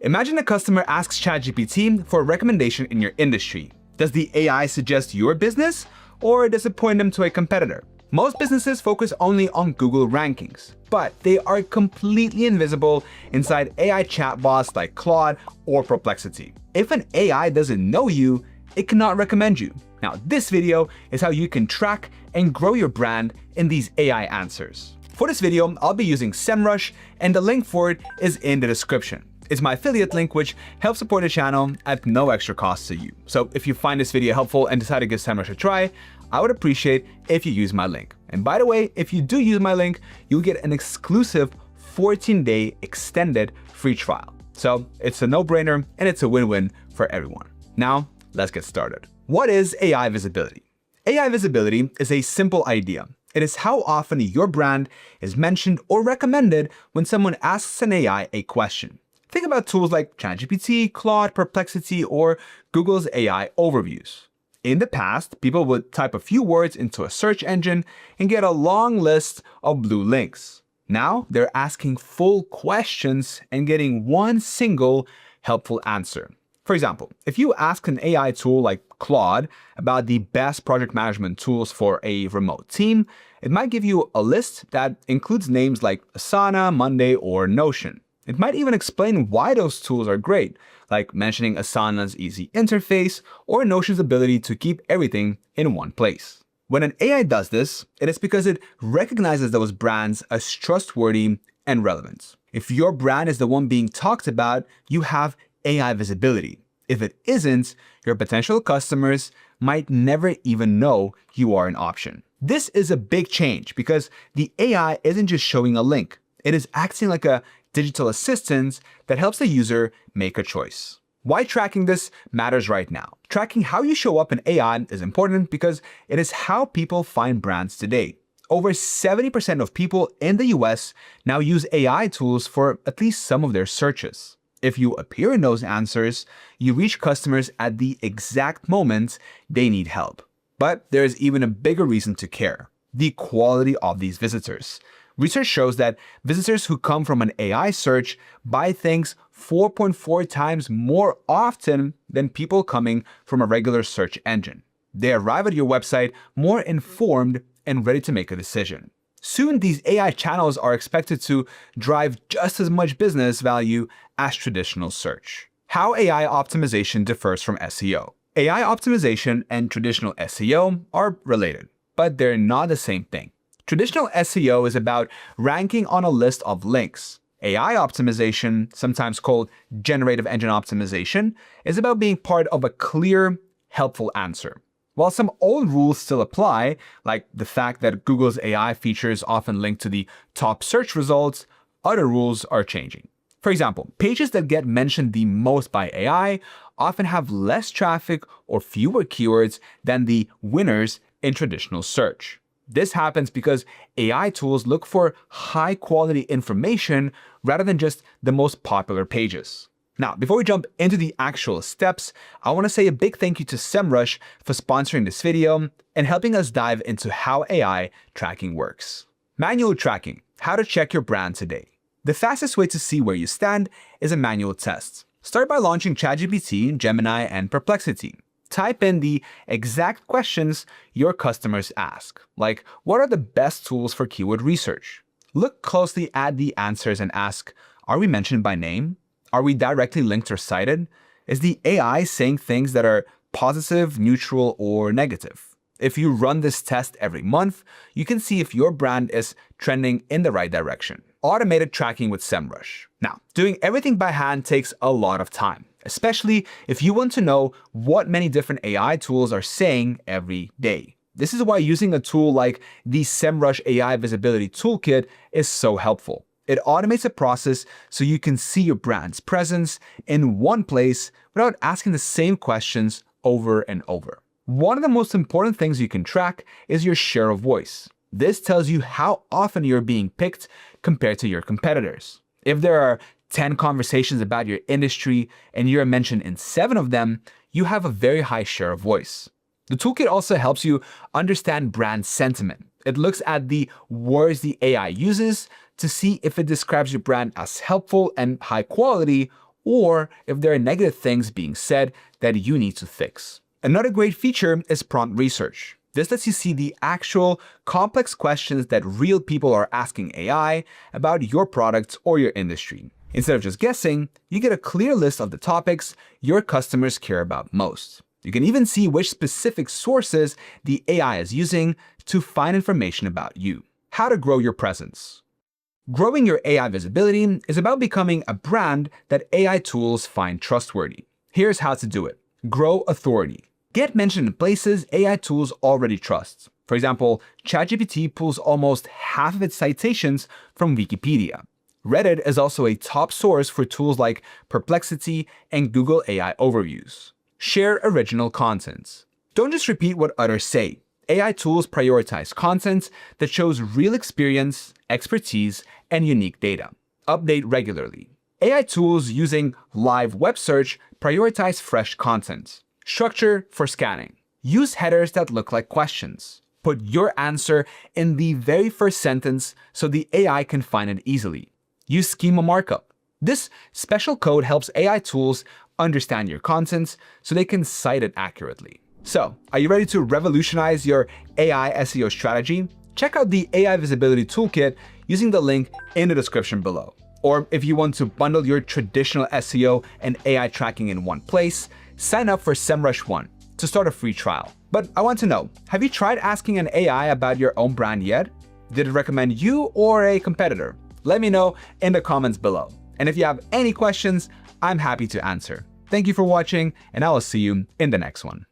Imagine a customer asks ChatGPT for a recommendation in your industry. Does the AI suggest your business, or does it point them to a competitor? Most businesses focus only on Google rankings, but they are completely invisible inside AI chatbots like Claude or Perplexity. If an AI doesn't know you, it cannot recommend you. Now, this video is how you can track and grow your brand in these AI answers. For this video, I'll be using Semrush, and the link for it is in the description. It's my affiliate link, which helps support the channel at no extra cost to you. So if you find this video helpful and decide to give Semrush a try, I would appreciate if you use my link. And by the way, if you do use my link, you'll get an exclusive 14-day extended free trial. So it's a no-brainer and it's a win-win for everyone. Now, let's get started. What is AI visibility? AI visibility is a simple idea. It is how often your brand is mentioned or recommended when someone asks an AI a question. Think about tools like ChatGPT, Claude, Perplexity, or Google's AI overviews. In the past, people would type a few words into a search engine and get a long list of blue links. Now, they're asking full questions and getting one single helpful answer. For example, if you ask an AI tool like Claude about the best project management tools for a remote team, it might give you a list that includes names like Asana, Monday, or Notion. It might even explain why those tools are great, like mentioning Asana's easy interface or Notion's ability to keep everything in one place. When an AI does this, it is because it recognizes those brands as trustworthy and relevant. If your brand is the one being talked about, you have AI visibility. If it isn't, your potential customers might never even know you are an option. This is a big change because the AI isn't just showing a link. It is acting like a digital assistant that helps the user make a choice. Why tracking this matters right now. Tracking how you show up in AI is important because it is how people find brands today. Over 70% of people in the US now use AI tools for at least some of their searches. If you appear in those answers, you reach customers at the exact moment they need help. But there is even a bigger reason to care: the quality of these visitors. Research shows that visitors who come from an AI search buy things 4.4 times more often than people coming from a regular search engine. They arrive at your website more informed and ready to make a decision. Soon, these AI channels are expected to drive just as much business value as traditional search. How AI optimization differs from SEO. AI optimization and traditional SEO are related, but they're not the same thing. Traditional SEO is about ranking on a list of links. AI optimization, sometimes called generative engine optimization, is about being part of a clear, helpful answer. While some old rules still apply, like the fact that Google's AI features often link to the top search results, other rules are changing. For example, pages that get mentioned the most by AI often have less traffic or fewer keywords than the winners in traditional search. This happens because AI tools look for high-quality information rather than just the most popular pages. Now, before we jump into the actual steps, I want to say a big thank you to Semrush for sponsoring this video and helping us dive into how AI tracking works. Manual tracking: how to check your brand today. The fastest way to see where you stand is a manual test. Start by launching ChatGPT, Gemini, and Perplexity. Type in the exact questions your customers ask, like what are the best tools for keyword research? Look closely at the answers and ask, are we mentioned by name? Are we directly linked or cited? Is the AI saying things that are positive, neutral, or negative? If you run this test every month, you can see if your brand is trending in the right direction. Automated tracking with Semrush. Now, doing everything by hand takes a lot of time, especially if you want to know what many different AI tools are saying every day. This is why using a tool like the Semrush AI Visibility Toolkit is so helpful. It automates the process so you can see your brand's presence in one place without asking the same questions over and over. One of the most important things you can track is your share of voice. This tells you how often you're being picked compared to your competitors. If there are 10 conversations about your industry and you're mentioned in 7 of them, you have a very high share of voice. The toolkit also helps you understand brand sentiment. It looks at the words the AI uses to see if it describes your brand as helpful and high quality or if there are negative things being said that you need to fix. Another great feature is prompt research. This lets you see the actual complex questions that real people are asking AI about your products or your industry. Instead of just guessing, you get a clear list of the topics your customers care about most. You can even see which specific sources the AI is using to find information about you. How to grow your presence. Growing your AI visibility is about becoming a brand that AI tools find trustworthy. Here's how to do it. Grow authority. Get mentioned in places AI tools already trust. For example, ChatGPT pulls almost half of its citations from Wikipedia. Reddit is also a top source for tools like Perplexity and Google AI overviews. Share original content. Don't just repeat what others say. AI tools prioritize content that shows real experience, expertise, and unique data. Update regularly. AI tools using live web search prioritize fresh content. Structure for scanning. Use headers that look like questions. Put your answer in the very first sentence so the AI can find it easily. Use schema markup. This special code helps AI tools understand your content so they can cite it accurately. So, are you ready to revolutionize your AI SEO strategy? Check out the AI Visibility Toolkit using the link in the description below. Or if you want to bundle your traditional SEO and AI tracking in one place, sign up for Semrush 1 to start a free trial. But I want to know, have you tried asking an AI about your own brand yet? Did it recommend you or a competitor? Let me know in the comments below. And if you have any questions, I'm happy to answer. Thank you for watching, and I will see you in the next one.